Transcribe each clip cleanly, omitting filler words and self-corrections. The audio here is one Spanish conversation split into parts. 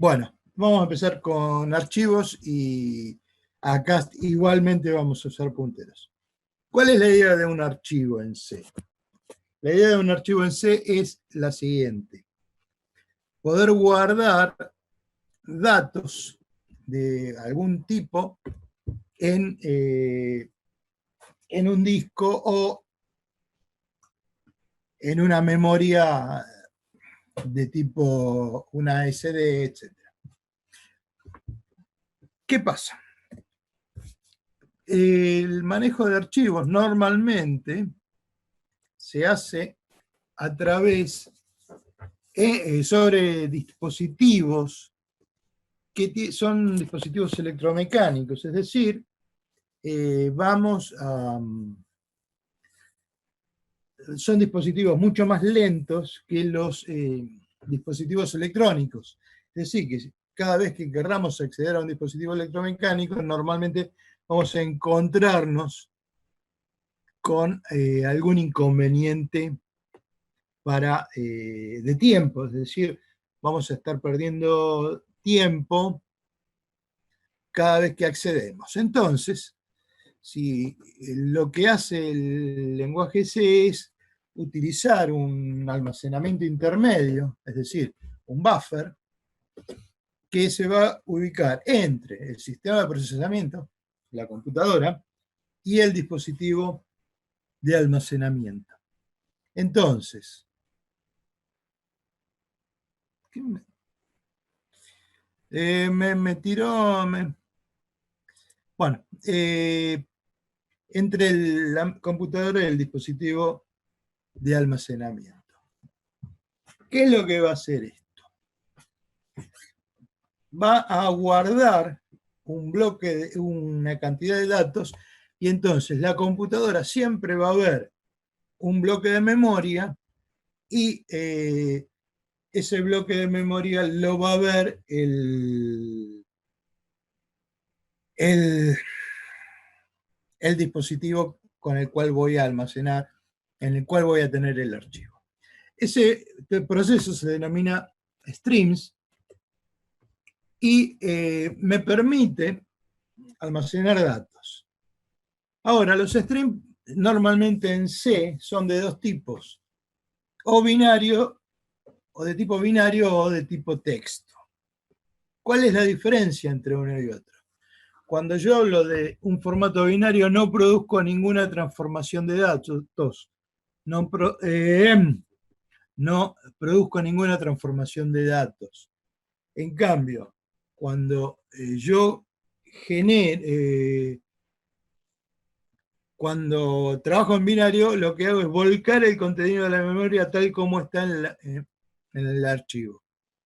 Bueno, vamos a empezar con archivos y acá igualmente vamos a usar punteros. ¿Cuál es la idea de un archivo en C? La idea de un archivo en C es la siguiente: poder guardar datos de algún tipo en un disco o en una memoria de tipo una SD, etc. ¿Qué pasa? El manejo de archivos normalmente se hace a través sobre dispositivos que son dispositivos electromecánicos, es decir, son dispositivos mucho más lentos que los dispositivos electrónicos. Es decir, que cada vez que querramos acceder a un dispositivo electromecánico, normalmente vamos a encontrarnos con algún inconveniente de tiempo, es decir, vamos a estar perdiendo tiempo cada vez que accedemos. Entonces, si lo que hace el lenguaje C es utilizar un almacenamiento intermedio, es decir, un buffer, que se va a ubicar entre el sistema de procesamiento, la computadora, y el dispositivo de almacenamiento. Entonces, me tiró... Bueno, entre la computadora y el dispositivo de almacenamiento. ¿Qué es lo que va a hacer esto? Va a guardar un bloque, una cantidad de datos, y entonces la computadora siempre va a ver un bloque de memoria y ese bloque de memoria lo va a ver el dispositivo con el cual voy a almacenar, en el cual voy a tener el archivo. Ese proceso se denomina streams y me permite almacenar datos. Ahora, los streams normalmente en C son de dos tipos: o binario, o de tipo binario, o de tipo texto. ¿Cuál es la diferencia entre uno y otro? Cuando yo hablo de un formato binario, no produzco ninguna transformación de datos, no produzco ninguna transformación de datos. En cambio, cuando cuando trabajo en binario, lo que hago es volcar el contenido de la memoria tal como está en el archivo.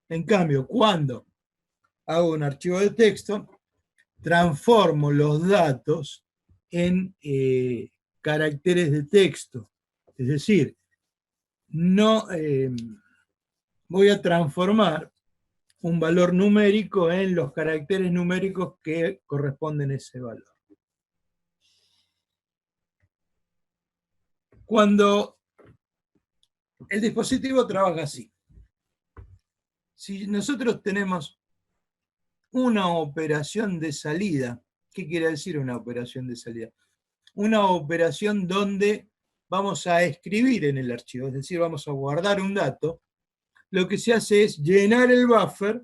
En cambio, cuando hago un archivo de texto, transformo los datos en caracteres de texto. Es decir, no voy a transformar un valor numérico en los caracteres numéricos que corresponden a ese valor. Cuando el dispositivo trabaja así, si nosotros tenemos una operación de salida, ¿qué quiere decir una operación de salida? Una operación donde vamos a escribir en el archivo, es decir, vamos a guardar un dato. Lo que se hace es llenar el buffer.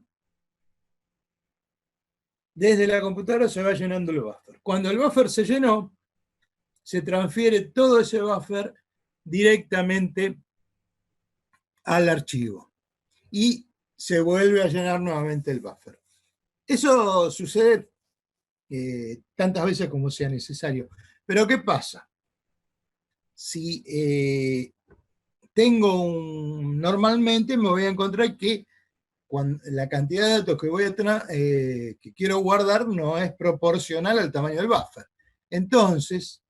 Desde la computadora se va llenando el buffer. Cuando el buffer se llenó, se transfiere todo ese buffer directamente al archivo y se vuelve a llenar nuevamente el buffer. Eso sucede tantas veces como sea necesario. Pero ¿qué pasa? Si normalmente me voy a encontrar que la cantidad de datos que voy a tener, que quiero guardar, no es proporcional al tamaño del buffer. Entonces,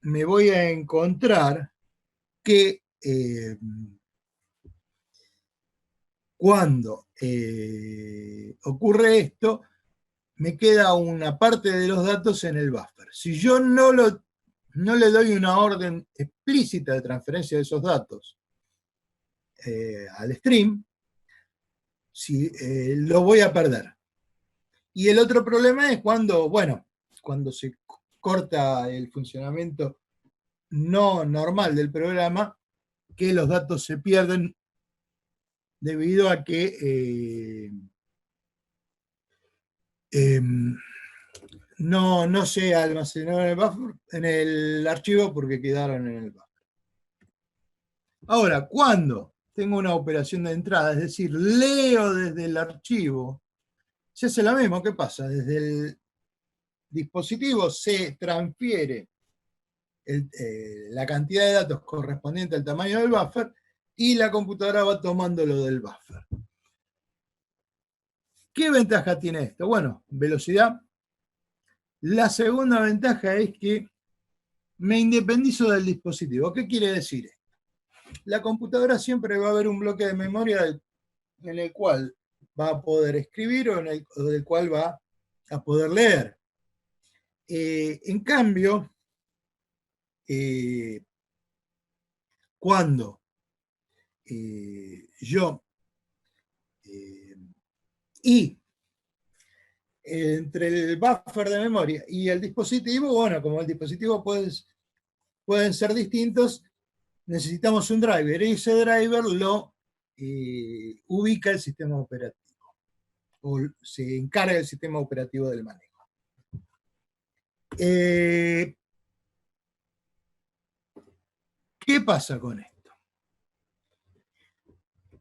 me voy a encontrar que cuando ocurre esto, me queda una parte de los datos en el buffer. Si yo no le doy una orden explícita de transferencia de esos datos al stream, si lo voy a perder. Y el otro problema es cuando, bueno, cuando se corta el funcionamiento no normal del programa, que los datos se pierden debido a que no se almacenaron en el buffer, en el archivo porque quedaron en el buffer. Ahora, cuando tengo una operación de entrada, es decir, leo desde el archivo, se hace lo mismo. ¿Qué pasa? Desde el dispositivo se transfiere la cantidad de datos correspondiente al tamaño del buffer y la computadora va tomando lo del buffer. ¿Qué ventaja tiene esto? Bueno, velocidad. La segunda ventaja es que me independizo del dispositivo. ¿Qué quiere decir esto? La computadora siempre va a haber un bloque de memoria en el cual va a poder escribir o del cual va a poder leer. En cambio, cuando yo y entre el buffer de memoria y el dispositivo, bueno, como el dispositivo pueden ser distintos, necesitamos un driver y ese driver lo ubica el sistema operativo o se encarga el sistema operativo del manejo. ¿Qué pasa con esto?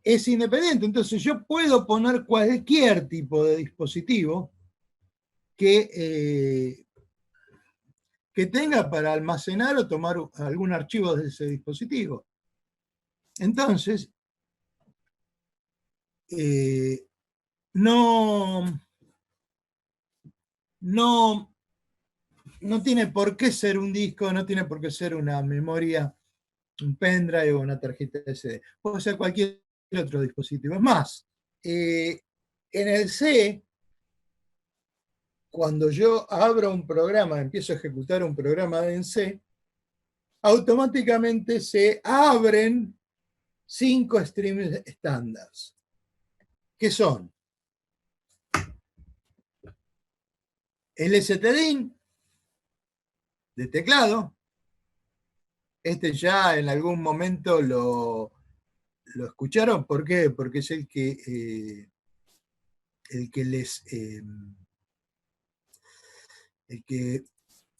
Es independiente, entonces yo puedo poner cualquier tipo de dispositivo que tenga para almacenar o tomar algún archivo de ese dispositivo. Entonces, no tiene por qué ser un disco, no tiene por qué ser una memoria, un pendrive o una tarjeta SD. Puede ser cualquier otro dispositivo. Es más, en el C, cuando yo abro un programa, empiezo a ejecutar un programa en C, automáticamente se abren 5 streams estándares. ¿Qué son? El stdin de teclado. Este ya en algún momento lo escucharon. ¿Por qué? Porque es el que les el que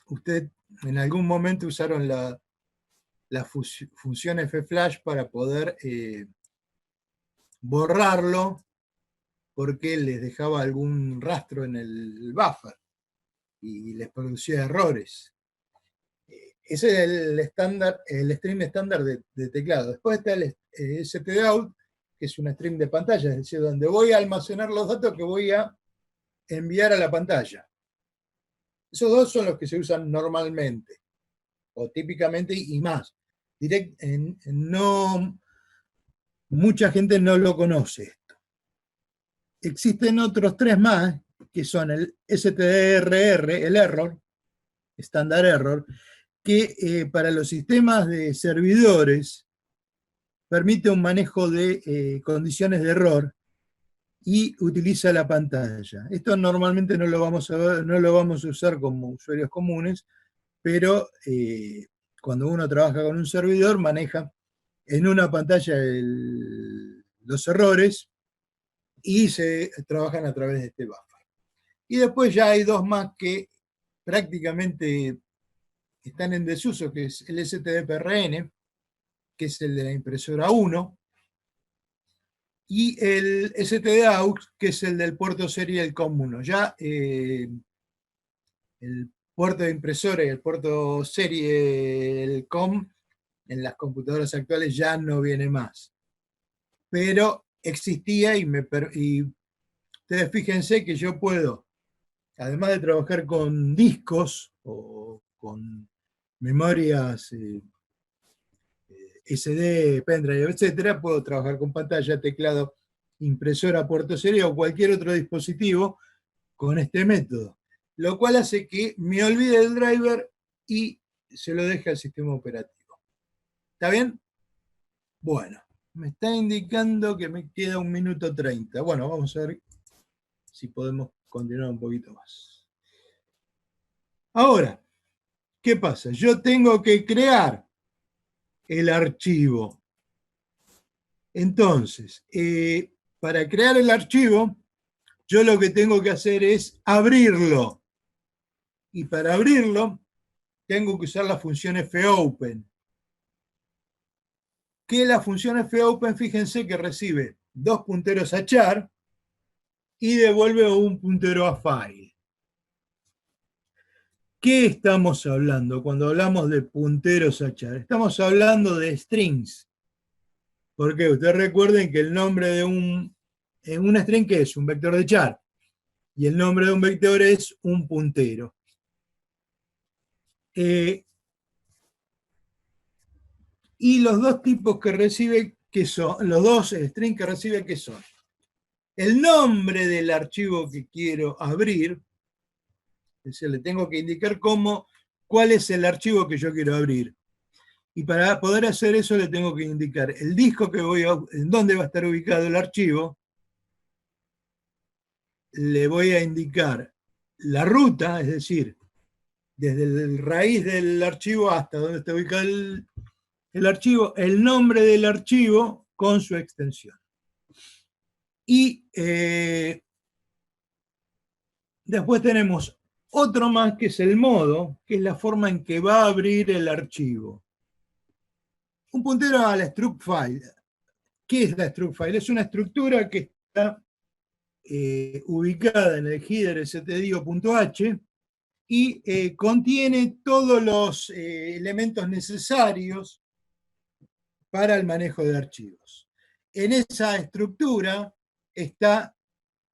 usted en algún momento usaron la función fflash para poder borrarlo porque les dejaba algún rastro en el buffer y les producía errores. Ese es el estándar, el stream estándar de teclado. Después está el stdout, que es un stream de pantalla, es decir, donde voy a almacenar los datos que voy a enviar a la pantalla. Esos dos son los que se usan normalmente, o típicamente y más. Mucha gente no lo conoce esto. Existen otros 3 más, que son el STRR, el error, standard error, que para los sistemas de servidores permite un manejo de condiciones de error y utiliza la pantalla. Esto normalmente no lo vamos a usar como usuarios comunes, pero cuando uno trabaja con un servidor, maneja en una pantalla los errores y se trabajan a través de este buffer. Y después ya hay 2 más que prácticamente están en desuso, que es el STDPRN, que es el de la impresora 1, y el STDAUX, que es el del puerto serie del COM1. Ya el puerto de impresora y el puerto serie el COM en las computadoras actuales ya no viene más. Pero existía y ustedes fíjense que yo puedo, además de trabajar con discos o con memorias SD, pendrive, etcétera, puedo trabajar con pantalla, teclado, impresora, puerto serie o cualquier otro dispositivo con este método, lo cual hace que me olvide del driver y se lo deje al sistema operativo. ¿Está bien? Bueno, Me está indicando que me queda 1 minuto 30. Bueno, vamos a ver si podemos continuar un poquito más. Ahora, ¿qué pasa? Yo tengo que crear el archivo. Entonces, para crear el archivo, yo lo que tengo que hacer es abrirlo. Y para abrirlo, tengo que usar la función fopen. Que la función fopen, fíjense que recibe 2 punteros a char y devuelve un puntero a file. ¿Qué estamos hablando cuando hablamos de punteros a char? Estamos hablando de strings. Porque ustedes recuerden que el nombre de un string, ¿qué es? Un vector de char. Y el nombre de un vector es un puntero. Y los dos tipos que recibe, ¿qué son? Los dos strings que recibe, ¿qué son? El nombre del archivo que quiero abrir, es decir, le tengo que indicar cuál es el archivo que yo quiero abrir. Y para poder hacer eso le tengo que indicar el disco en donde va a estar ubicado el archivo, le voy a indicar la ruta, es decir, desde el raíz del archivo hasta donde está ubicado el archivo, el nombre del archivo con su extensión. Y después tenemos otro más que es el modo, que es la forma en que va a abrir el archivo. Un puntero a la struct file. ¿Qué es la struct file? Es una estructura que está ubicada en el header stdio.h y contiene todos los elementos necesarios para el manejo de archivos. En esa estructura está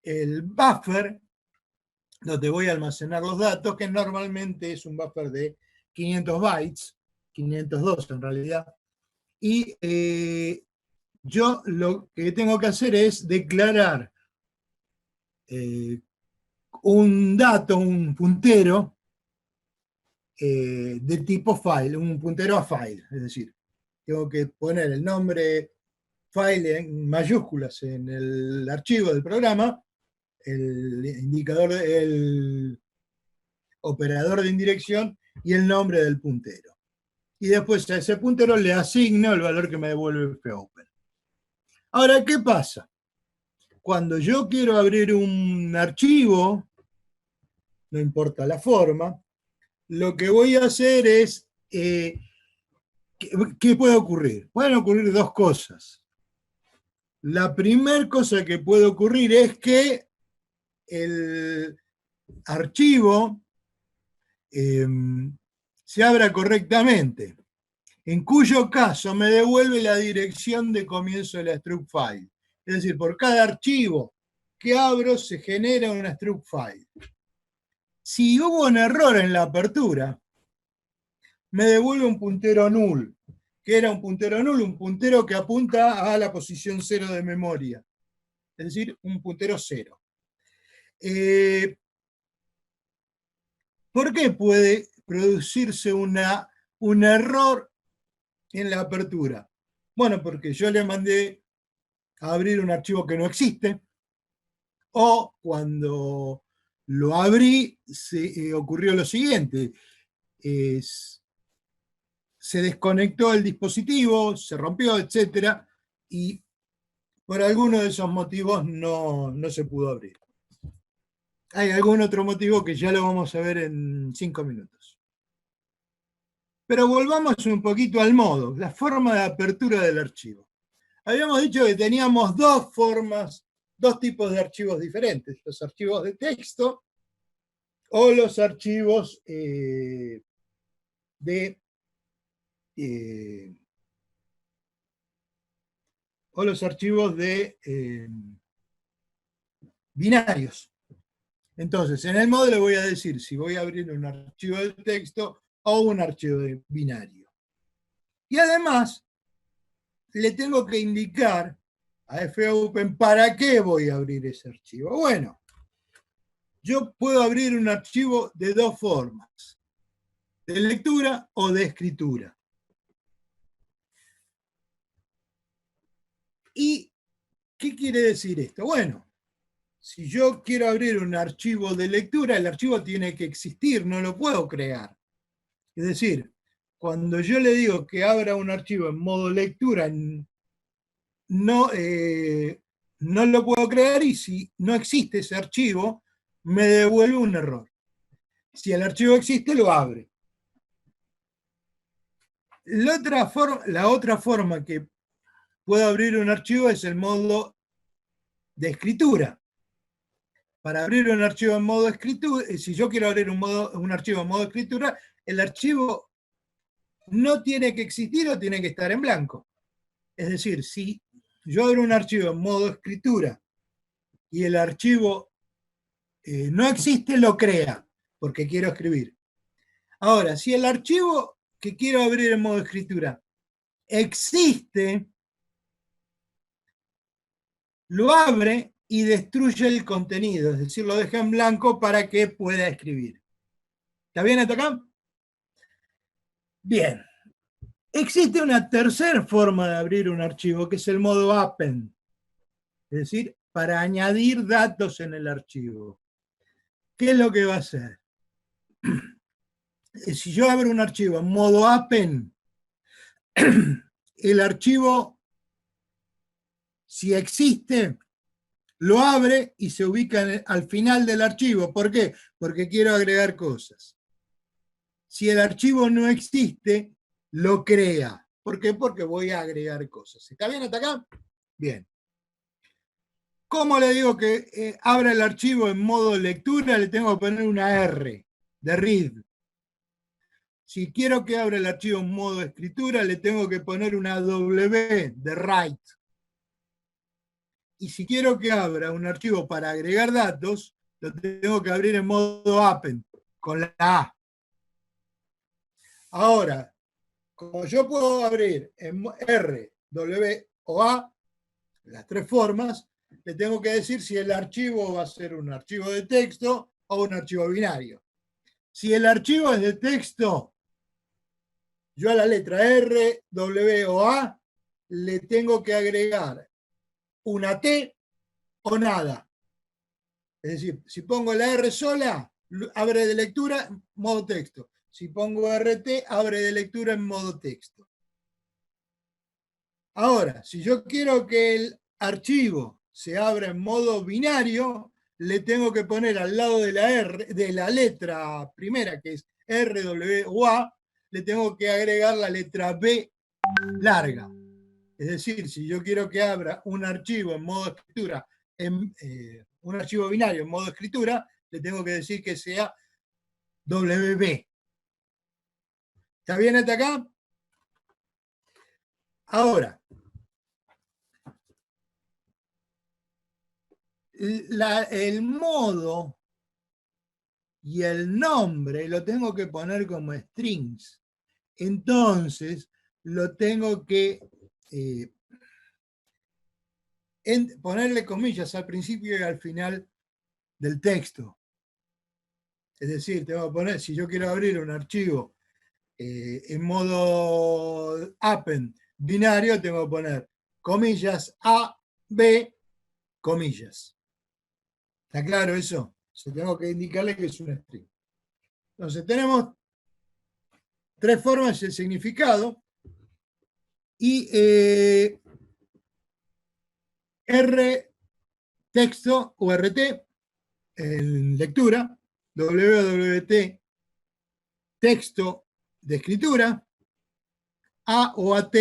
el buffer, donde voy a almacenar los datos, que normalmente es un buffer de 500 bytes, 502 en realidad, y yo lo que tengo que hacer es declarar un dato, un puntero de tipo file, un puntero a file, es decir, tengo que poner el nombre file en mayúsculas en el archivo del programa, el indicador, el operador de indirección y el nombre del puntero. Y después a ese puntero le asigno el valor que me devuelve fopen. Ahora, ¿qué pasa? Cuando yo quiero abrir un archivo, no importa la forma, lo que voy a hacer es, ¿qué puede ocurrir? Pueden ocurrir dos cosas. La primera cosa que puede ocurrir es que el archivo se abra correctamente, en cuyo caso me devuelve la dirección de comienzo de la struct file. Es decir, por cada archivo que abro se genera una struct file. Si hubo un error en la apertura, me devuelve un puntero null. ¿Qué era un puntero null? Un puntero que apunta a la posición 0 de memoria. Es decir, un puntero 0. ¿Por qué puede producirse un error en la apertura? Bueno, porque yo le mandé a abrir un archivo que no existe, o cuando lo abrí ocurrió lo siguiente, se desconectó el dispositivo, se rompió, etc. Y por alguno de esos motivos no se pudo abrir. Hay algún otro motivo que ya lo vamos a ver en 5 minutos. Pero volvamos un poquito al modo, la forma de apertura del archivo. Habíamos dicho que teníamos dos formas, dos tipos de archivos diferentes, los archivos de texto o los archivos binarios. Entonces, en el modo le voy a decir si voy a abrir un archivo de texto o un archivo de binario. Y además, le tengo que indicar a fopen para qué voy a abrir ese archivo. Bueno, yo puedo abrir un archivo de dos formas, de lectura o de escritura. ¿Y qué quiere decir esto? Bueno, si yo quiero abrir un archivo de lectura, el archivo tiene que existir, no lo puedo crear. Es decir, cuando yo le digo que abra un archivo en modo lectura, no, no lo puedo crear, y si no existe ese archivo, me devuelve un error. Si el archivo existe, lo abre. La otra forma que puedo abrir un archivo es el modo de escritura. Para abrir un archivo en modo escritura, si yo quiero abrir un archivo en modo escritura, el archivo no tiene que existir o tiene que estar en blanco. Es decir, si yo abro un archivo en modo escritura y el archivo no existe, lo crea, porque quiero escribir. Ahora, si el archivo que quiero abrir en modo escritura existe, lo abre y destruye el contenido, es decir, lo deja en blanco para que pueda escribir. ¿Está bien hasta acá? Bien. Existe una tercera forma de abrir un archivo, que es el modo append, es decir, para añadir datos en el archivo. ¿Qué es lo que va a hacer? Si yo abro un archivo en modo append, el archivo, si existe, lo abre y se ubica al final del archivo. ¿Por qué? Porque quiero agregar cosas. Si el archivo no existe, lo crea. ¿Por qué? Porque voy a agregar cosas. ¿Está bien hasta acá? Bien. ¿Cómo le digo que abra el archivo en modo lectura? Le tengo que poner una R de read. Si quiero que abra el archivo en modo escritura, le tengo que poner una W de write. Y si quiero que abra un archivo para agregar datos, lo tengo que abrir en modo append, con la A. Ahora, como yo puedo abrir en R, W o A, las tres formas, le tengo que decir si el archivo va a ser un archivo de texto o un archivo binario. Si el archivo es de texto, yo a la letra R, W o A le tengo que agregar una T o nada. Es decir, si pongo la R sola, abre de lectura en modo texto. Si pongo RT, abre de lectura en modo texto. Ahora, si yo quiero que el archivo se abra en modo binario, le tengo que poner al lado de la R, de la letra primera, que es R, W o A, le tengo que agregar la letra B larga. Es decir, si yo quiero que abra un archivo en modo escritura, un archivo binario en modo escritura, le tengo que decir que sea WB. ¿Está bien hasta acá? Ahora, el modo y el nombre lo tengo que poner como strings. Entonces, lo tengo que ponerle comillas al principio y al final del texto. Es decir, tengo que poner, si yo quiero abrir un archivo en modo append binario, tengo que poner comillas A, B, comillas. ¿Está claro eso? O tengo que indicarle que es un string. Entonces tenemos tres formas de significado y R texto o RT en lectura, WWT texto de escritura, A o AT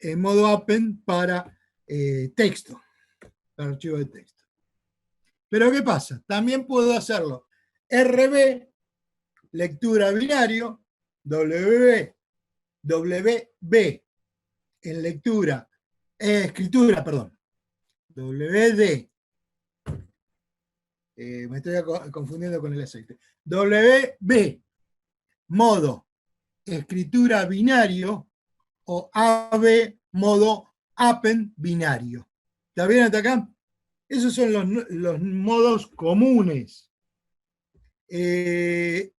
en modo append para texto, para archivo de texto. Pero ¿qué pasa? También puedo hacerlo RB, lectura binario, WB en lectura, escritura, perdón, WD, me estoy confundiendo con el aceite, WB, modo escritura binario, o AB, modo append binario. ¿Está bien hasta acá? Esos son los modos comunes. El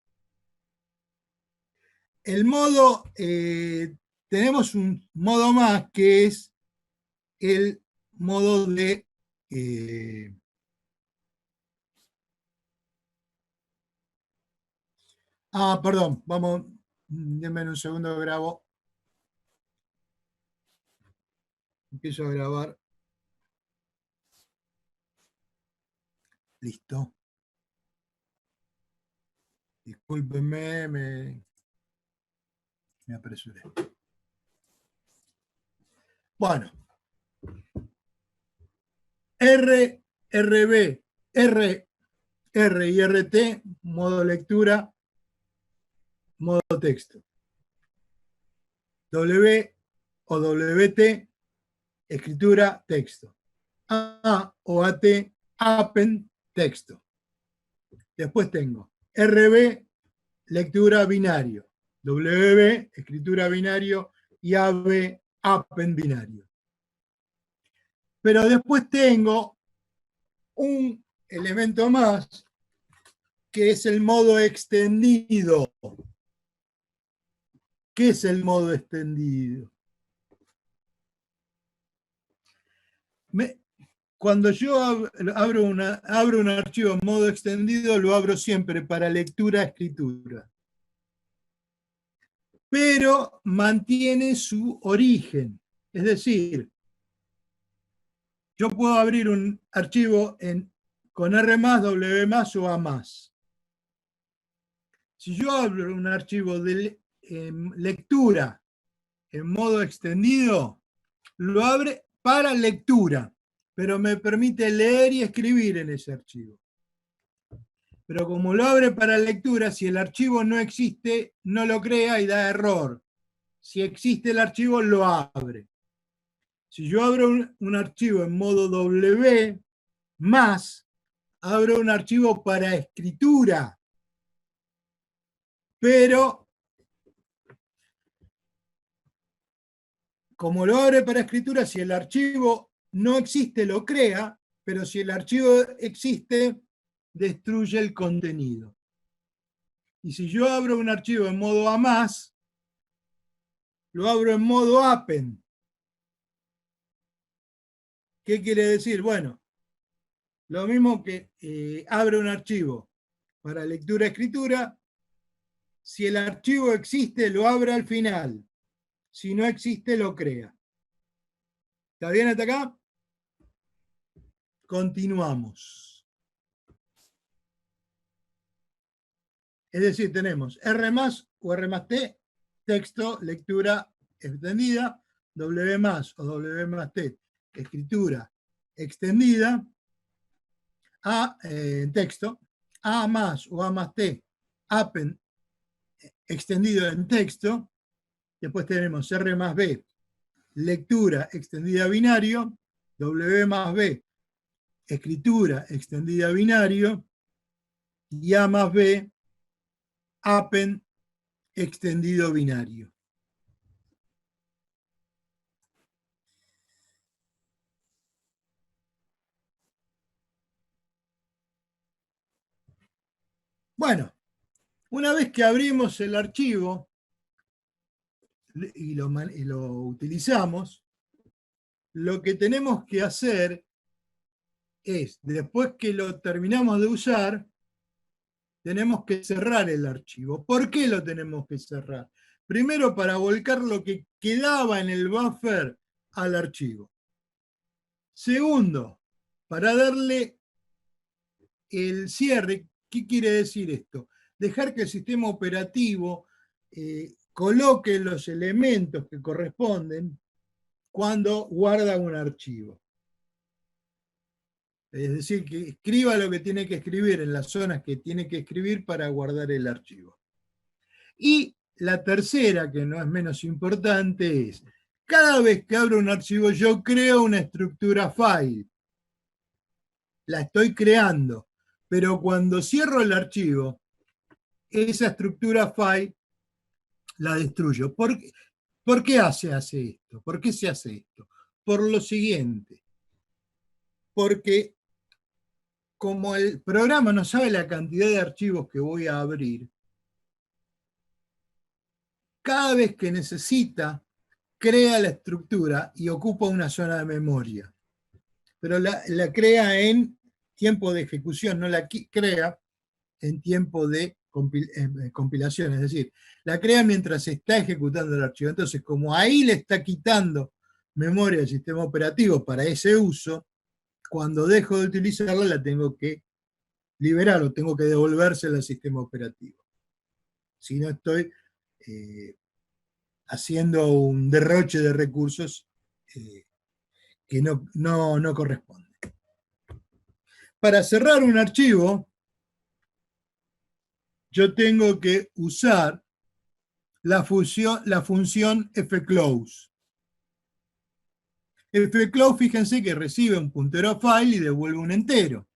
modo, tenemos un modo más que es el modo de... perdón, vamos, denme un segundo, grabo. Empiezo a grabar. Listo. Discúlpenme, me apresuré. Bueno. R, RB, R y RT, modo lectura, modo texto. W o WT, escritura, texto. A o AT, append, texto. Después tengo RB, lectura binario. WB, escritura binario. Y AB, append binario. Pero después tengo un elemento más, que es el modo extendido. ¿Qué es el modo extendido? Cuando yo abro un archivo en modo extendido, lo abro siempre para lectura-escritura. Pero mantiene su origen. Es decir, yo puedo abrir un archivo con R+, W+, o A+. Si yo abro un archivo de lectura en modo extendido, lo abre para lectura, pero me permite leer y escribir en ese archivo. Pero como lo abre para lectura, si el archivo no existe, no lo crea y da error. Si existe el archivo, lo abre. Si yo abro un archivo en modo W+, abro un archivo para escritura, pero como lo abre para escritura, si el archivo no existe, lo crea, pero si el archivo existe, destruye el contenido. Y si yo abro un archivo en modo A+, lo abro en modo append. ¿Qué quiere decir? Bueno, lo mismo que abro un archivo para lectura-escritura, si el archivo existe, lo abre al final. Si no existe, lo crea. ¿Está bien hasta acá? Continuamos. Es decir, tenemos R+ o R+T, texto, lectura extendida, W+ o W+T, escritura extendida, texto, A+ o A+T, append, extendido en texto. Después tenemos R+B, lectura extendida binario, W+B, escritura extendida binario, y A+B, append, extendido binario. Bueno, una vez que abrimos el archivo y lo utilizamos, lo que tenemos que hacer es, después que lo terminamos de usar, tenemos que cerrar el archivo. ¿Por qué lo tenemos que cerrar? Primero, para volcar lo que quedaba en el buffer al archivo. Segundo, para darle el cierre. ¿Qué quiere decir esto? Dejar que el sistema operativo coloque los elementos que corresponden cuando guarda un archivo. Es decir, que escriba lo que tiene que escribir en las zonas que tiene que escribir para guardar el archivo. Y la tercera, que no es menos importante, es cada vez que abro un archivo yo creo una estructura file. La estoy creando, pero cuando cierro el archivo, esa estructura file la destruyo. ¿Por qué se hace esto? ¿Por qué se hace esto? Por lo siguiente. Porque como el programa no sabe la cantidad de archivos que voy a abrir, cada vez que necesita crea la estructura y ocupa una zona de memoria, pero la crea en tiempo de ejecución, no la crea en tiempo de compilación, es decir, la crea mientras se está ejecutando el archivo. Entonces, como ahí le está quitando memoria al sistema operativo para ese uso, cuando dejo de utilizarla la tengo que liberar o tengo que devolvérsela al sistema operativo. Si no estoy haciendo un derroche de recursos que no corresponde. Para cerrar un archivo, yo tengo que usar la función fclose. Fclose, fíjense que recibe un puntero a file y devuelve un entero.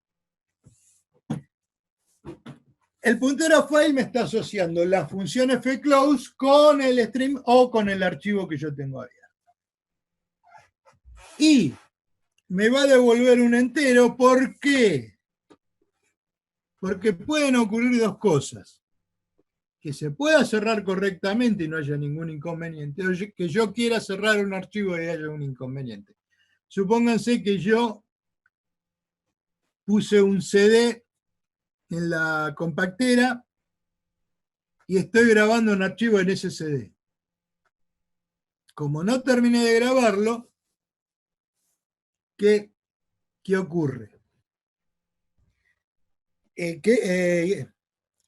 El puntero a file me está asociando la función fclose con el stream o con el archivo que yo tengo abierto. Y me va a devolver un entero, ¿por qué? Porque pueden ocurrir dos cosas. Que se pueda cerrar correctamente y no haya ningún inconveniente, o que yo quiera cerrar un archivo y haya un inconveniente. Supónganse que yo puse un CD en la compactera y estoy grabando un archivo en ese CD. Como no terminé de grabarlo, ¿qué ocurre?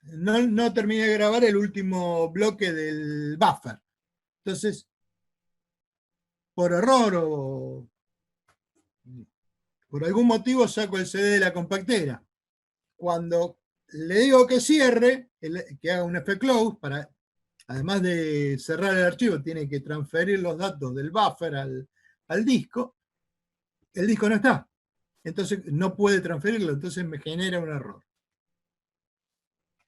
No terminé de grabar el último bloque del buffer. Entonces, por error o por algún motivo saco el CD de la compactera. Cuando le digo que cierre, que haga un fclose, además de cerrar el archivo, tiene que transferir los datos del buffer al disco, el disco no está. Entonces no puede transferirlo, entonces me genera un error.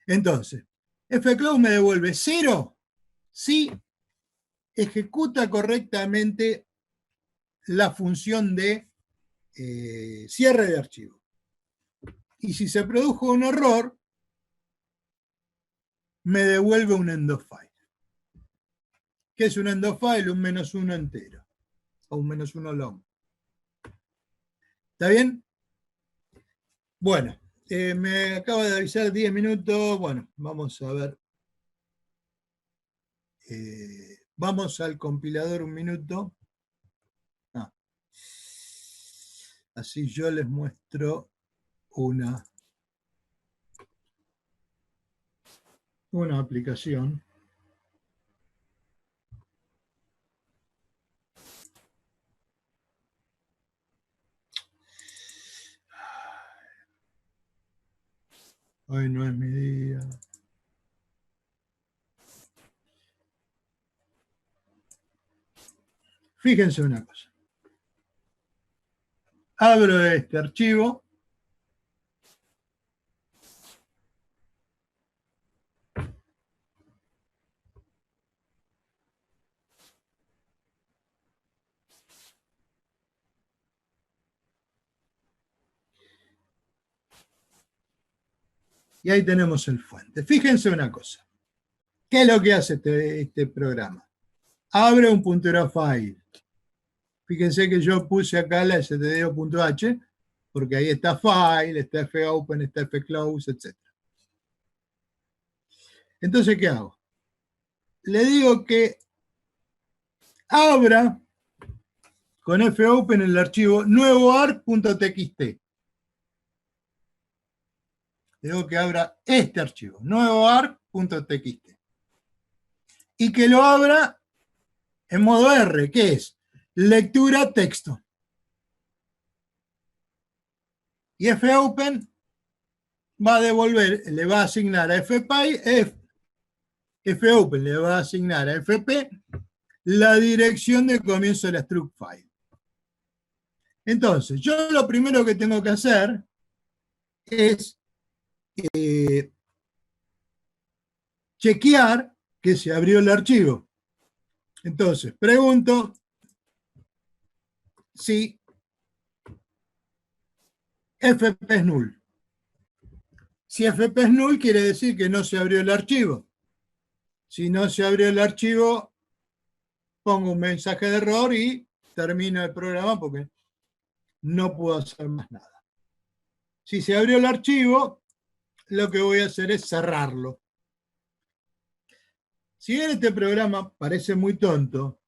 Entonces, fclose me devuelve 0 si ejecuta correctamente la función de cierre de archivo. Y si se produjo un error, me devuelve un end of file. ¿Qué es un end of file? Un -1 entero, o un -1 long. ¿Está bien? Bueno, me acaba de avisar 10 minutos. Bueno, vamos a ver. Vamos al compilador un minuto. Así yo les muestro una aplicación. Hoy no es mi día. Fíjense una cosa. Abro este archivo. Y ahí tenemos el fuente. Fíjense una cosa. ¿Qué es lo que hace este programa? Abre un puntero a file. Fíjense que yo puse acá la stdio.h, porque ahí está file, está fopen, está fclose, etc. Entonces, ¿qué hago? Le digo que abra con fopen el archivo nuevoarc.txt. Le digo que abra este archivo, nuevoarc.txt. Y que lo abra en modo R, que es lectura texto. Y fopen va a devolver, le va a asignar a fopen le va a asignar a fp la dirección de comienzo de la struct file. Entonces, yo lo primero que tengo que hacer es chequear que se abrió el archivo. Entonces, pregunto si FP es null. Si FP es null, quiere decir que no se abrió el archivo. Si no se abrió el archivo, pongo un mensaje de error y termino el programa porque no puedo hacer más nada. Si se abrió el archivo, lo que voy a hacer es cerrarlo. Si bien este programa parece muy tonto,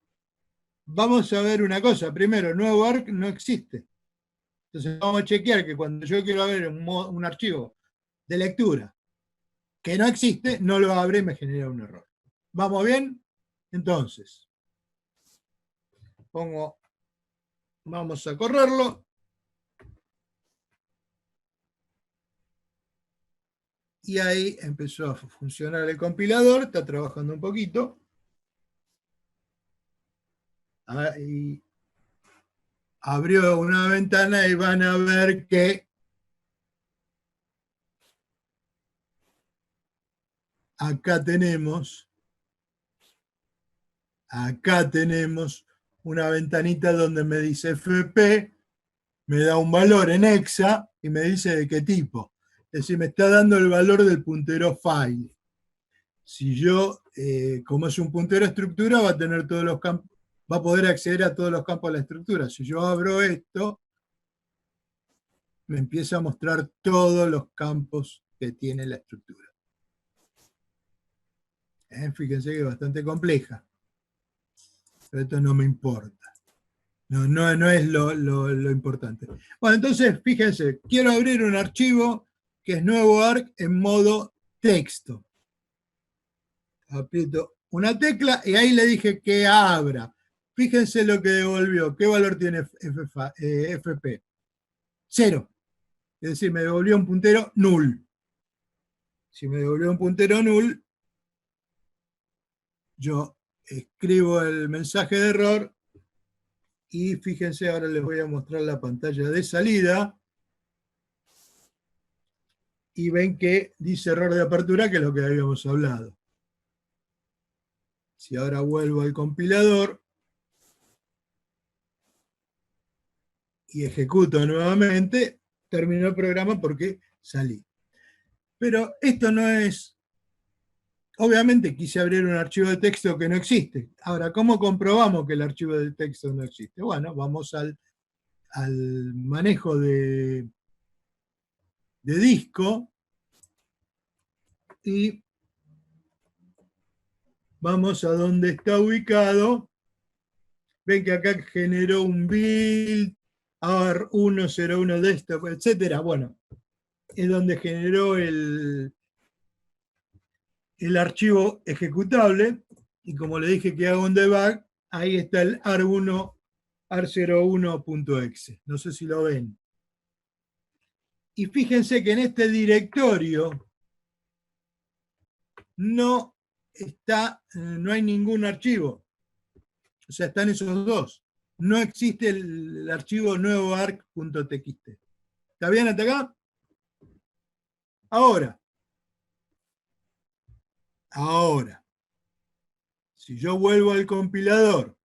vamos a ver una cosa. Primero, nuevo ARC no existe. Entonces vamos a chequear que cuando yo quiero ver un archivo de lectura que no existe, no lo abre y me genera un error. ¿Vamos bien? Entonces, vamos a correrlo. Y ahí empezó a funcionar el compilador, está trabajando un poquito. Ahí abrió una ventana y van a ver que acá tenemos una ventanita donde me dice FP, me da un valor en hexa y me dice de qué tipo. Es decir, me está dando el valor del puntero file. Si yo, como es un puntero estructura, va a tener todos los campos, va a poder acceder a todos los campos de la estructura. Si yo abro esto, me empieza a mostrar todos los campos que tiene la estructura. Fíjense que es bastante compleja, pero esto no me importa. No es lo importante. Bueno, entonces, fíjense, quiero abrir un archivo que es nuevo ARC en modo texto. Aprieto una tecla y ahí le dije que abra. Fíjense lo que devolvió. ¿Qué valor tiene FP? 0. Es decir, me devolvió un puntero null. Si me devolvió un puntero null, yo escribo el mensaje de error y fíjense, ahora les voy a mostrar la pantalla de salida y ven que dice error de apertura, que es lo que habíamos hablado. Si ahora vuelvo al compilador y ejecuto nuevamente, terminó el programa porque salí. Pero esto no es... Obviamente quise abrir un archivo de texto que no existe. Ahora, ¿cómo comprobamos que el archivo de texto no existe? Bueno, vamos al manejo de disco y vamos a donde está ubicado. Ven que acá generó un build, AR101 desktop, etcétera. Bueno, es donde generó el archivo ejecutable, y como le dije que hago un debug, ahí está el ar01.exe. No sé si lo ven. Y fíjense que en este directorio no hay ningún archivo. O sea, están esos dos. No existe el archivo nuevoarc.txt. ¿Está bien hasta acá? Ahora, si yo vuelvo al compilador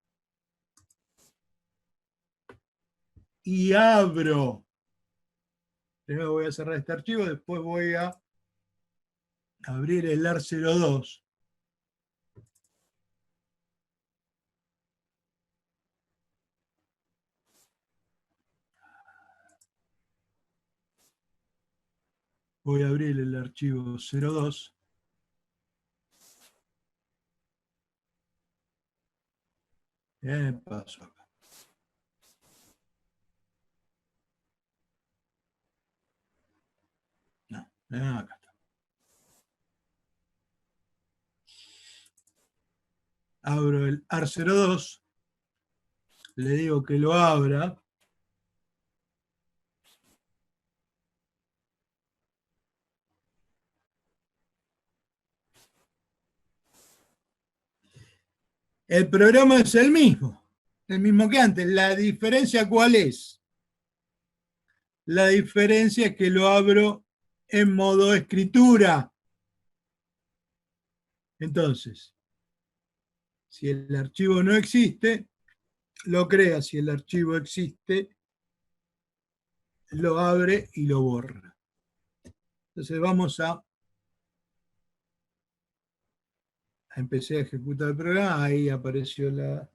y abro, primero voy a cerrar este archivo, después voy a abrir el AR02. Voy a abrir el archivo 02. ¿Qué pasó acá? No, acá está. Abro el AR02, le digo que lo abra. El programa es el mismo que antes. ¿La diferencia cuál es? La diferencia es que lo abro en modo escritura. Entonces, si el archivo no existe, lo crea. Si el archivo existe, lo abre y lo borra. Entonces vamos a empecé a ejecutar el programa, ahí apareció la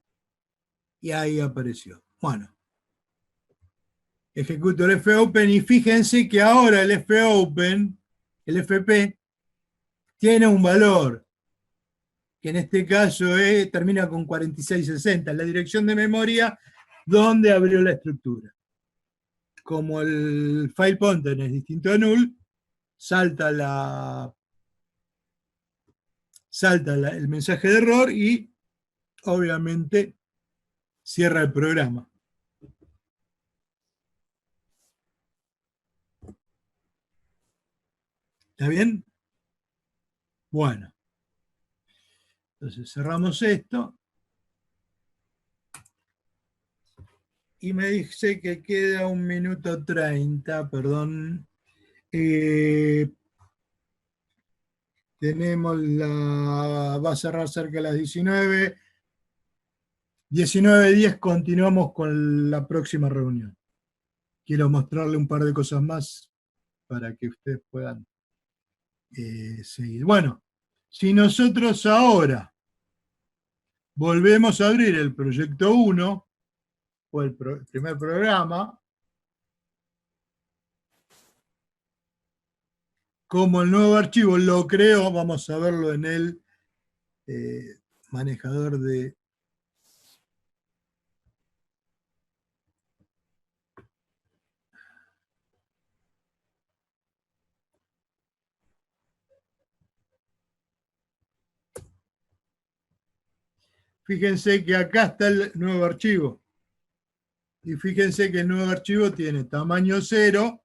y ahí apareció. Bueno, ejecuto el fopen y fíjense que ahora el fopen, el FP, tiene un valor que en este caso termina con 4660, la dirección de memoria donde abrió la estructura. Como el file pointer es distinto a null, salta el mensaje de error y obviamente cierra el programa. ¿Está bien? Bueno. Entonces cerramos esto. Y me dice que queda 1 minuto 30, perdón. Va a cerrar cerca de las 19. 19:10 continuamos con la próxima reunión. Quiero mostrarle un par de cosas más para que ustedes puedan seguir. Bueno, si nosotros ahora volvemos a abrir el proyecto 1 o el primer programa, como el nuevo archivo lo creo, vamos a verlo en el manejador de... Fíjense que acá está el nuevo archivo. Y fíjense que el nuevo archivo tiene tamaño 0.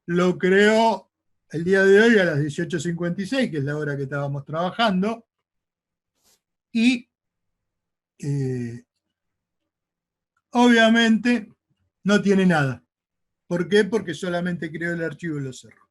Lo creó el día de hoy a las 18:56, que es la hora que estábamos trabajando. Y obviamente no tiene nada. ¿Por qué? Porque solamente creó el archivo y lo cerró.